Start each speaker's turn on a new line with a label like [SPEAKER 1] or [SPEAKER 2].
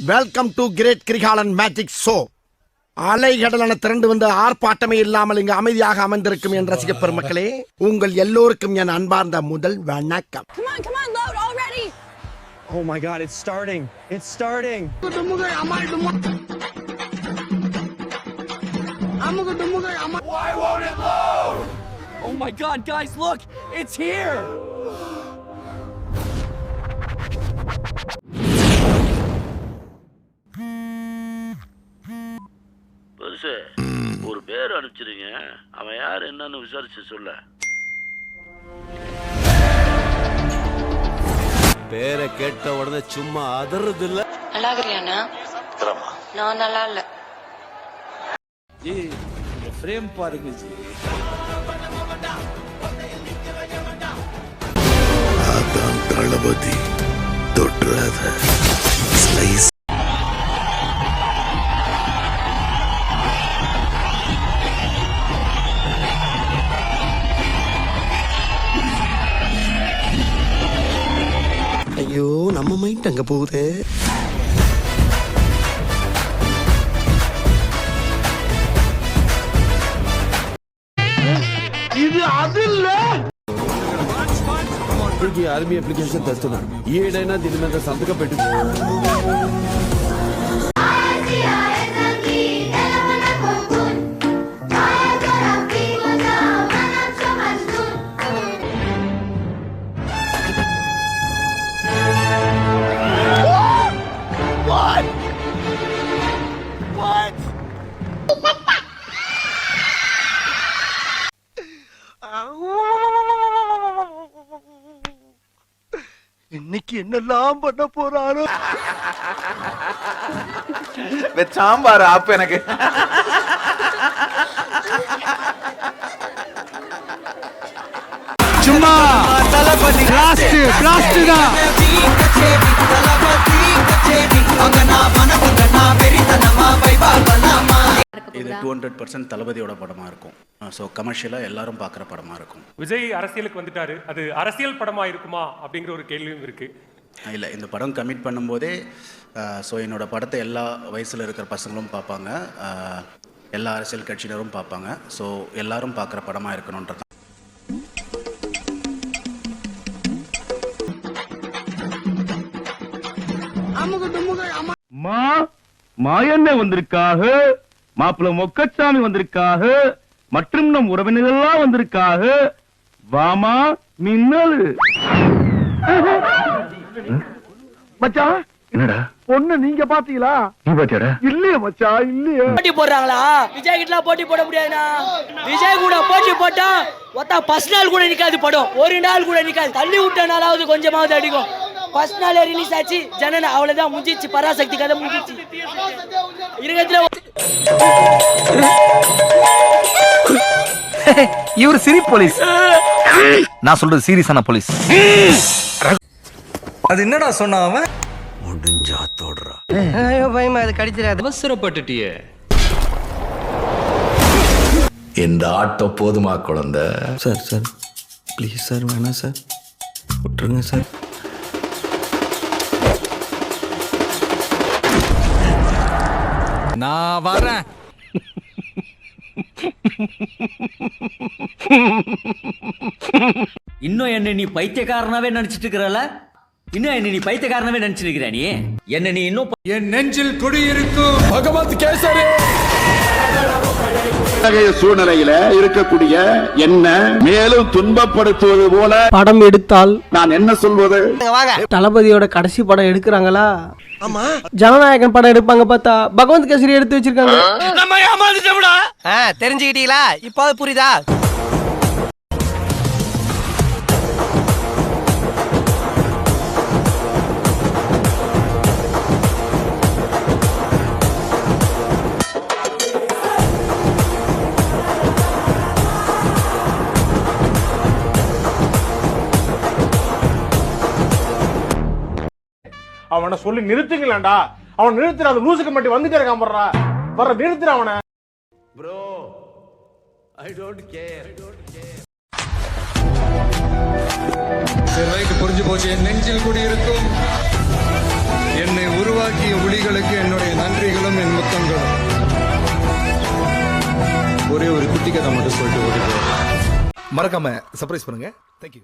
[SPEAKER 1] Welcome to great Girikalan magic show. அலைகடலான திரண்டு வந்து ஆர்ப்பாட்டமே இல்லாமல் இங்கு அமைதியாக அமர்ந்திருக்கும் என் ரசிக பெருமக்களே, உங்கள் எல்லோருக்கும் என் அன்பார்ந்த முதல் வணக்கம்.
[SPEAKER 2] Come on, load already.
[SPEAKER 3] Oh my God, it's starting. It's starting.
[SPEAKER 4] Why won't it load?
[SPEAKER 3] Oh my God, guys, look, it's here.
[SPEAKER 5] பெருசு ஒரு பேர் அனுப்பிச்சிருங்க, அவன் யார் என்னன்னு விசாரிச்சு சொல்ல.
[SPEAKER 6] பேரை கேட்ட உடனே சும்மா அதறது இல்ல.
[SPEAKER 7] நல்லா இருக்கிறியாண்ணா? நான் நல்லா இல்ல.
[SPEAKER 6] ஜி இந்த ஃப்ரேம் பாருங்க ஜி.
[SPEAKER 1] அதான் தளபதி தொற்றாத ஸ்லைஸ். ஐயோ, நம்ம மைண்ட் அங்க போகுது.
[SPEAKER 5] இது அது இல்ல.
[SPEAKER 6] ఆర్మీ అప్లికేషన్ తెస్తున్నా. ఏడైనా దీని మీద సంతకం పెట్టు.
[SPEAKER 1] இன்னைக்கு என்னெல்லாம் பண்ண போறாரோ.
[SPEAKER 4] சாம்பார் ஆப்பு எனக்கு.
[SPEAKER 1] சும்மா தளபதி பிளாஸ்ட் தான்.
[SPEAKER 8] இது 200% தளபதியோட படமாக இருக்கும். ஸோ கமர்ஷியலாக எல்லாரும் பார்க்குற படமாக இருக்கும்.
[SPEAKER 9] விஜய் அரசியலுக்கு வந்துட்டாரு, அது அரசியல் படமாக இருக்குமா அப்படிங்கிற ஒரு கேள்வியும் இருக்கு.
[SPEAKER 8] இல்லை, இந்த படம் கமிட் பண்ணும்போதே ஸோ என்னோட படத்தை எல்லா வயசில் இருக்கிற பசங்களும் பார்ப்பாங்க, எல்லா அரசியல் கட்சியினரும் பார்ப்பாங்க. ஸோ எல்லாரும் பார்க்குற படமாக இருக்கணுன்றது.
[SPEAKER 10] மாயண்ண வந்திருக்காக, மாப்பிள்ள மொக்கச்சாமி வந்திருக்காக, மற்றும் நம் உறவினர்கள்லாம் வந்திருக்காக. வாமா மின்னல்.
[SPEAKER 1] மச்சான்,
[SPEAKER 10] என்னடா
[SPEAKER 1] பொண்ணு நீங்க பாத்தீங்களா?
[SPEAKER 10] நீ பாத்தியாடா?
[SPEAKER 1] இல்லையே மச்சான், இல்லையே.
[SPEAKER 2] போட்டி போடுறாங்களா? விஜய் கிட்ட போட்டி போட முடியாதுண்ணா. விஜய் கூட போட்டி போட்டா ஒத்தா ஃபர்ஸ்ட் நாள் கூட நிக்காது படம், ஒரு நாள் கூட நிக்காது. தள்ளி விட்ட நாளாவது கொஞ்சமாவது அடிக்கும். ஃபர்ஸ்ட் நாளே ரிலீஸ் ஆச்சு, ஜனன அவ்வளவுதான் முடிஞ்சிச்சு. பராசக்தி கதை முடிஞ்சிச்சு. இருக்கத்துல
[SPEAKER 11] இவர் சிரி போலீஸ், நான் சொல்றது சீரியஸான போலீஸ். அது என்னடா சொன்ன அவன்?
[SPEAKER 1] முடிஞ்சா தோடுறா.
[SPEAKER 2] ஐயோ பயமா, அது கடிச்சிடாது.
[SPEAKER 11] அவசரப்பட்டுட்டியே.
[SPEAKER 4] இந்த ஆட்டோ போதுமா குழந்தை?
[SPEAKER 1] சார் சார் ப்ளீஸ் சார், வேணாம் சார், விட்டுருங்க சார்.
[SPEAKER 11] நான் வரேன்.
[SPEAKER 3] இன்னும் என்ன நீ பைத்தியக்காரனாவே நினைச்சிட்டு இருக்கிறல? இன்னும் என்ன நீ பைத்தியக்காரனாவே நினைச்சிட்டு இருக்கிற? நீ என்ன நீ இன்னும்
[SPEAKER 11] என் நெஞ்சில் குடியிருக்கும் பகவத் கேசரி.
[SPEAKER 5] சூழ்நிலையில இருக்கக்கூடிய என்ன மேலும் துன்பப்படுத்துவது போல
[SPEAKER 2] படம் எடுத்தால்
[SPEAKER 5] நான் என்ன சொல்வது?
[SPEAKER 2] தளபதியோட கடைசி படம் எடுக்கிறாங்களா? ஆமா, ஜனநாயகன் படம் எடுப்பாங்க பார்த்தா பகவந்த் கேசரி எடுத்து வச்சிருக்காங்க. தெரிஞ்சுக்கிட்டீங்களா? இப்போ புரியுதா?
[SPEAKER 10] அவனை சொல்லி நிறுத்துங்களேன்டா. அவன் நிறுத்துற, அந்த லூசுக்கு மட்டும் வந்துட்டே இருக்கான். வர்ற நிறுத்துற அவனை.
[SPEAKER 6] Bro I don't care.
[SPEAKER 11] புரிஞ்சு போச்சு. என் நெஞ்சில் குடியிருக்கும்
[SPEAKER 10] என்னை உருவாக்கிய ஒளிகளுக்கு என்னுடைய நன்றிகளும் என் முத்தங்களும். ஒரே ஒரு குட்டி கதை மட்டும் சொல்லிட்டு ஓடி போறேன்.
[SPEAKER 11] மறக்காம சர்ப்ரைஸ் பண்ணுங்க. தேங்க்யூ.